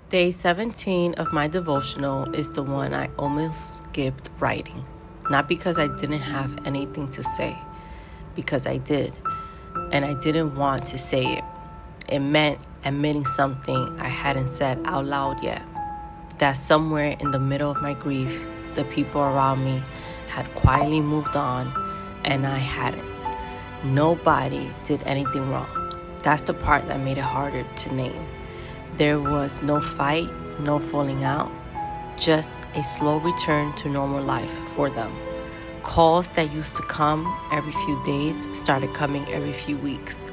Day 17 of my devotional is the one I almost skipped writing. Not because I didn't have anything to say, because I did, and I didn't want to say it. It meant admitting something I hadn't said out loud yet. That somewhere in the middle of my grief, the people around me had quietly moved on, and I hadn't. Nobody did anything wrong. That's the part that made it harder to name. There was no fight, no falling out, just a slow return to normal life for them. Calls that used to come every few days started coming every few weeks.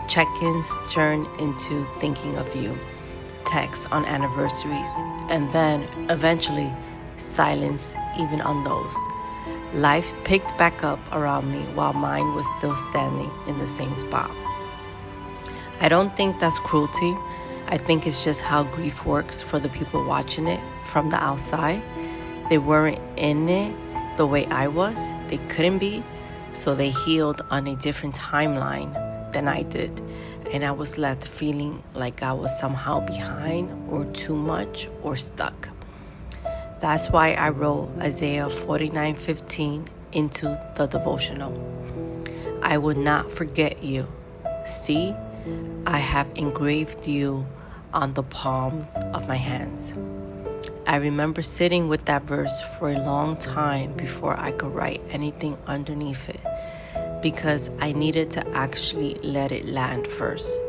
Check-ins turned into thinking of you. Texts on anniversaries, and then eventually silence even on those. Life picked back up around me while mine was still standing in the same spot. I don't think that's cruelty. I think it's just how grief works for the people watching it from the outside. They weren't in it the way I was. They couldn't be, so they healed on a different timeline than I did. And I was left feeling like I was somehow behind or too much or stuck. That's why I wrote Isaiah 49:15 into the devotional. I will not forget you. See, I have engraved you on the palms of my hands. I remember sitting with that verse for a long time before I could write anything underneath it, because I needed to actually let it land first.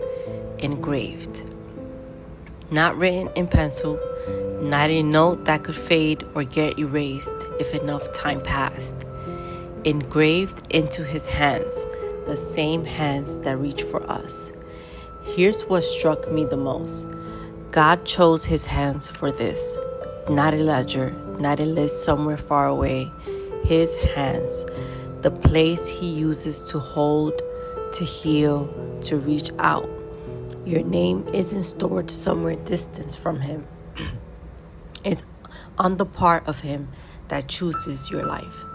Engraved. Not written in pencil, not a note that could fade or get erased if enough time passed. Engraved into his hands, the same hands that reach for us. Here's what struck me the most. God chose his hands for this. Not a ledger, not a list somewhere far away. His hands, the place he uses to hold, to heal, to reach out. Your name isn't stored somewhere distant from him. It's on the part of him that chooses your life.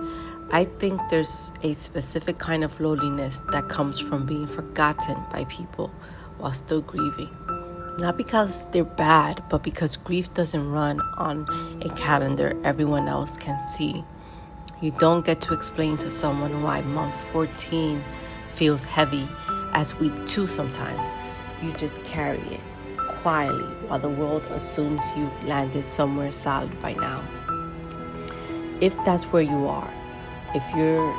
I think there's a specific kind of loneliness that comes from being forgotten by people while still grieving. Not because they're bad, but because grief doesn't run on a calendar everyone else can see. You don't get to explain to someone why month 14 feels heavy as week 2 sometimes. You just carry it quietly while the world assumes you've landed somewhere solid by now. If that's where you are, if you're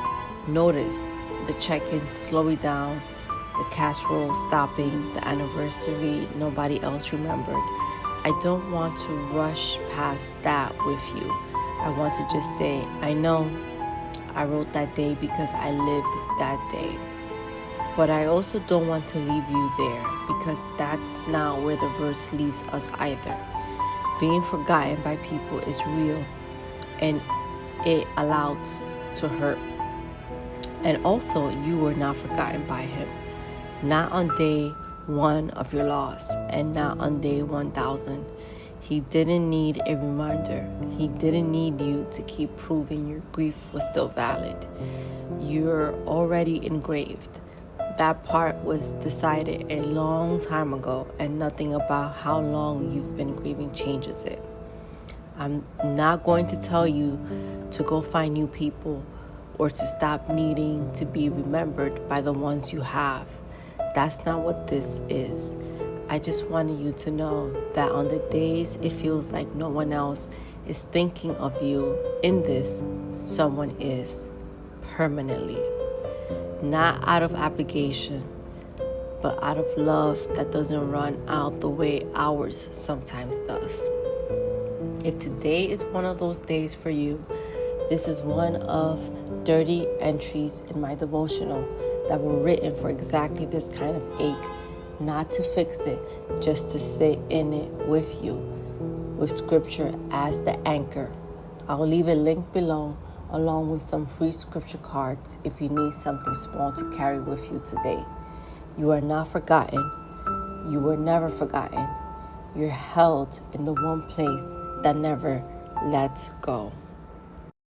notice the check-ins slowing down, the casserole stopping, the anniversary nobody else remembered, I don't want to rush past that with you. I want to just say, I know I wrote that day because I lived that day. But I also don't want to leave you there, because that's not where the verse leaves us either. Being forgotten by people is real, and it allows to hurt. And also, you were not forgotten by him. Not on day 1 of your loss, and not on day 1,000. He didn't need a reminder. He didn't need you to keep proving your grief was still valid. You're already engraved. That part was decided a long time ago, and nothing about how long you've been grieving changes it. I'm not going to tell you to go find new people or to stop needing to be remembered by the ones you have. That's not what this is. I just wanted you to know that on the days it feels like no one else is thinking of you in this, someone is, permanently. Not out of obligation, but out of love that doesn't run out the way ours sometimes does. If today is one of those days for you, this is one of 30 entries in my devotional that were written for exactly this kind of ache, not to fix it, just to sit in it with you, with scripture as the anchor. I'll leave a link below, along with some free scripture cards if you need something small to carry with you today. You are not forgotten. You were never forgotten. You're held in the one place that never lets go.